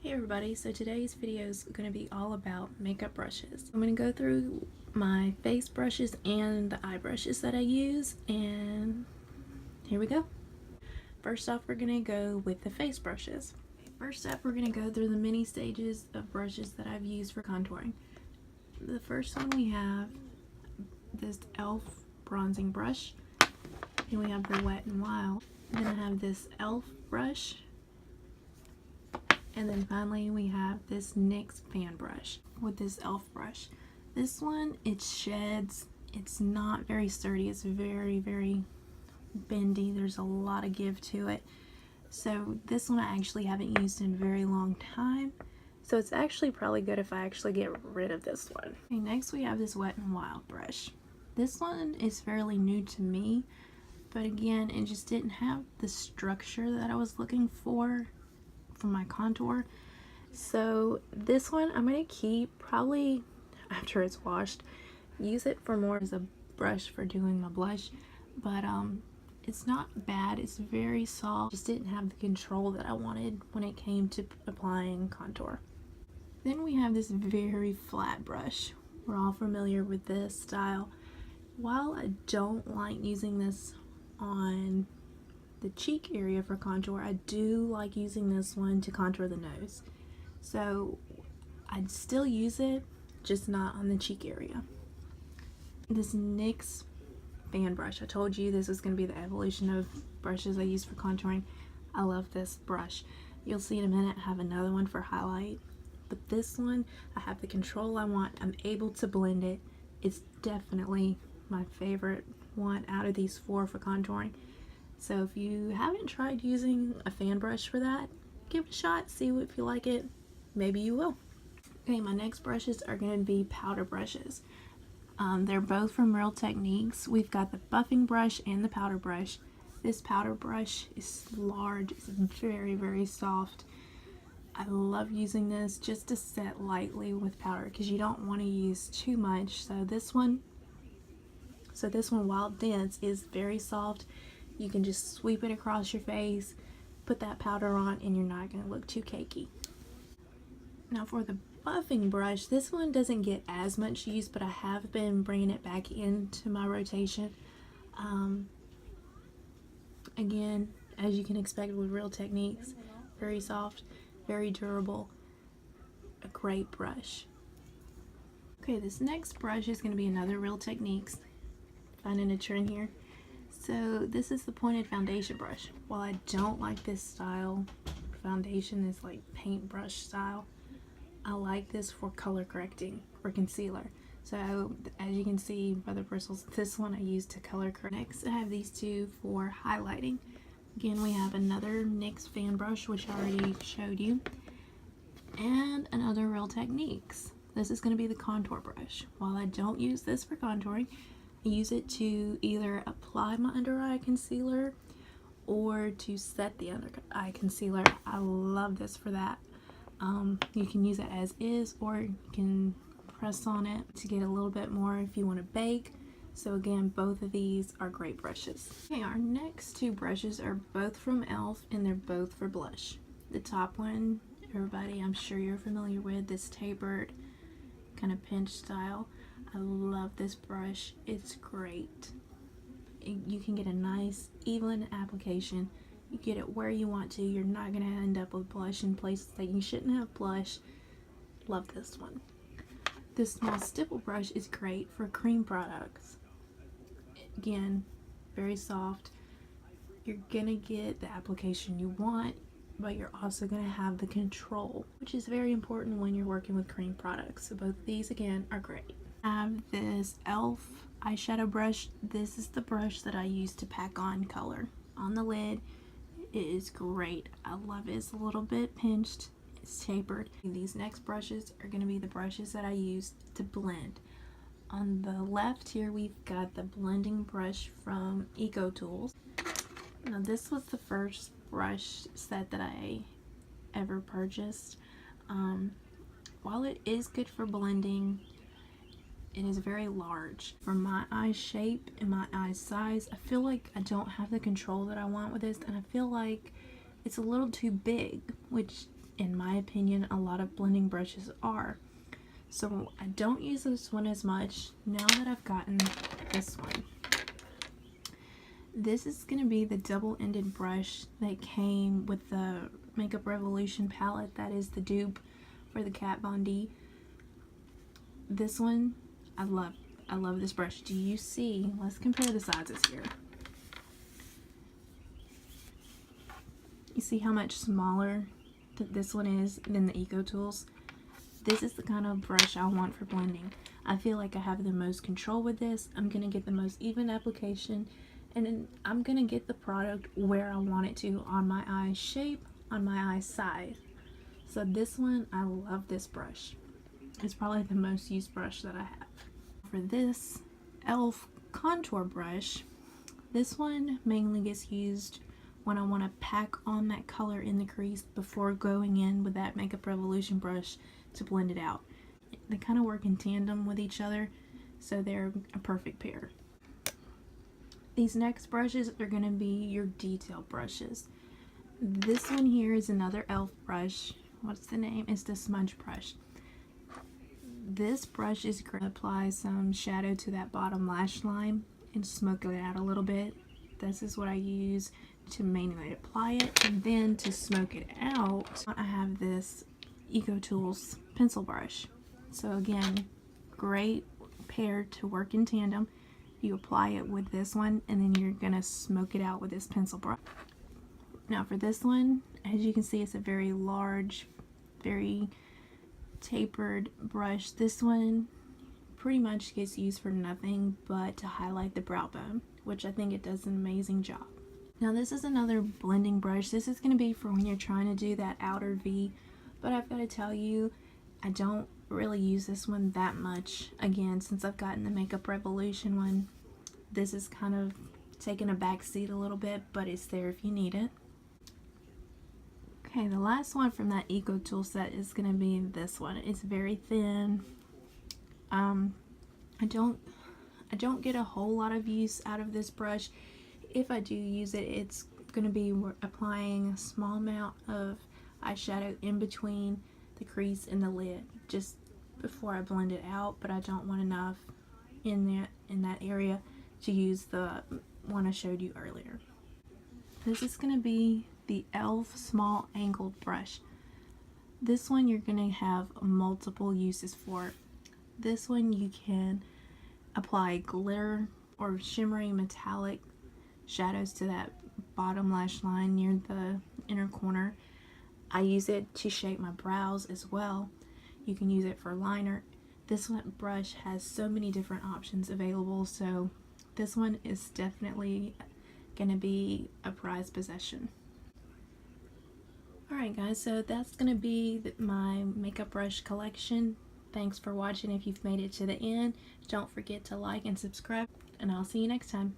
Hey everybody, so today's video is going to be all about makeup brushes. I'm going to go through my face brushes and the eye brushes that I use, and here we go. First off, we're going to go with the face brushes. First up, we're going to go through the many stages of brushes that I've used for contouring. The first one, we have this e.l.f. bronzing brush, and we have the Wet n Wild. Then I have this e.l.f. brush. And then finally we have this NYX fan brush with this e.l.f. brush. This one, it sheds. It's not very sturdy. It's very, very bendy. There's a lot of give to it. So this one I actually haven't used in a very long time. So it's actually probably good if I actually get rid of this one. Okay, next we have this Wet n Wild brush. This one is fairly new to me, but again, it just didn't have the structure that I was looking for my contour. So this one I'm going to keep probably after it's washed, use it for more as a brush for doing my blush, but it's not bad. It's very soft, just didn't have the control that I wanted when it came to applying contour. Then we have this very flat brush. We're all familiar with this style. While I don't like using this on the cheek area for contour, I do like using this one to contour the nose. So I'd still use it, just not on the cheek area. This NYX fan brush, I told you this was going to be the evolution of brushes I use for contouring. I love this brush. You'll see in a minute I have another one for highlight, but this one, I have the control I want. I'm able to blend it. It's definitely my favorite one out of these four for contouring. So if you haven't tried using a fan brush for that, give it a shot, see if you like it. Maybe you will. Okay, my next brushes are going to be powder brushes. They're both from Real Techniques. We've got the buffing brush and the powder brush. This powder brush is large. It's very, very soft. I love using this just to set lightly with powder because you don't want to use too much. So this one, while dense, is very soft. You can just sweep it across your face, put that powder on, and you're not going to look too cakey. Now for the buffing brush, this one doesn't get as much use, but I have been bringing it back into my rotation. Again, as you can expect with Real Techniques, very soft, very durable, a great brush. Okay, this next brush is going to be another Real Techniques. Finding a trend here. So this is the pointed foundation brush. While I don't like this style foundation, this like paintbrush style, I like this for color correcting or concealer. So as you can see by the bristles, this one I use to color correct. Next I have these two for highlighting. Again, we have another NYX fan brush, which I already showed you, and another Real Techniques. This is going to be the contour brush. While I don't use this for contouring, I use it to either apply my under eye concealer or to set the under eye concealer. I love this for that. You can use it as is, or you can press on it to get a little bit more if you want to bake. So again, both of these are great brushes. Okay, our next two brushes are both from e.l.f. and they're both for blush. The top one, everybody, I'm sure you're familiar with, this tapered kind of pinch style. I love this brush. It's great. You can get a nice even application. You get it where you want to. You're not going to end up with blush in places that you shouldn't have blush. Love this one. This small stipple brush is great for cream products. Again, very soft. You're going to get the application you want, but you're also going to have the control, which is very important when you're working with cream products. So both of these, again, are great. I have this e.l.f. eyeshadow brush. This is the brush that I use to pack on color on the lid. It is great. I love it. It's a little bit pinched. It's tapered. These next brushes are going to be the brushes that I use to blend. On the left here, we've got the blending brush from Eco Tools. Now this was the first brush set that I ever purchased. While it is good for blending, it is very large. For my eye shape and my eye size, I feel like I don't have the control that I want with this, and I feel like it's a little too big, which in my opinion, a lot of blending brushes are. So I don't use this one as much now that I've gotten this one. This is going to be the double-ended brush that came with the Makeup Revolution palette. That is the dupe for the Kat Von D. This one, I love this brush. Do you see? Let's compare the sizes here. You see how much smaller this one is than the Eco Tools? This is the kind of brush I want for blending. I feel like I have the most control with this. I'm going to get the most even application, and then I'm going to get the product where I want it to on my eye shape, on my eye size. So this one, I love this brush. It's probably the most used brush that I have. For this e.l.f. contour brush, this one mainly gets used when I want to pack on that color in the crease before going in with that Makeup Revolution brush to blend it out. They kind of work in tandem with each other, so they're a perfect pair. These next brushes are going to be your detail brushes. This one here is another e.l.f. brush. What's the name? It's the smudge brush. This brush is great to apply some shadow to that bottom lash line and smoke it out a little bit. This is what I use to mainly apply it, and then to smoke it out, I have this Eco Tools pencil brush. So again, great pair to work in tandem. You apply it with this one, and then you're gonna smoke it out with this pencil brush. Now for this one, as you can see, it's a very large, very tapered brush. This one pretty much gets used for nothing but to highlight the brow bone, which I think it does an amazing job. Now this is another blending brush. This is going to be for when you're trying to do that outer V, but I've got to tell you, I don't really use this one that much. Again, since I've gotten the Makeup Revolution one, this is kind of taking a back seat a little bit, but it's there if you need it. Okay, the last one from that Eco Tool set is going to be this one. It's very thin. I don't get a whole lot of use out of this brush. If I do use it, it's going to be applying a small amount of eyeshadow in between the crease and the lid, just before I blend it out, but I don't want enough in that area to use the one I showed you earlier. This is going to be the e.l.f. small angled brush. This one you're going to have multiple uses for. This one you can apply glitter or shimmering metallic shadows to that bottom lash line near the inner corner. I use it to shape my brows as well. You can use it for liner. This one brush has so many different options available, so this one is definitely gonna be a prized possession. Alright guys, so that's gonna be my makeup brush collection. Thanks for watching. If you've made it to the end, don't forget to like and subscribe, and I'll see you next time.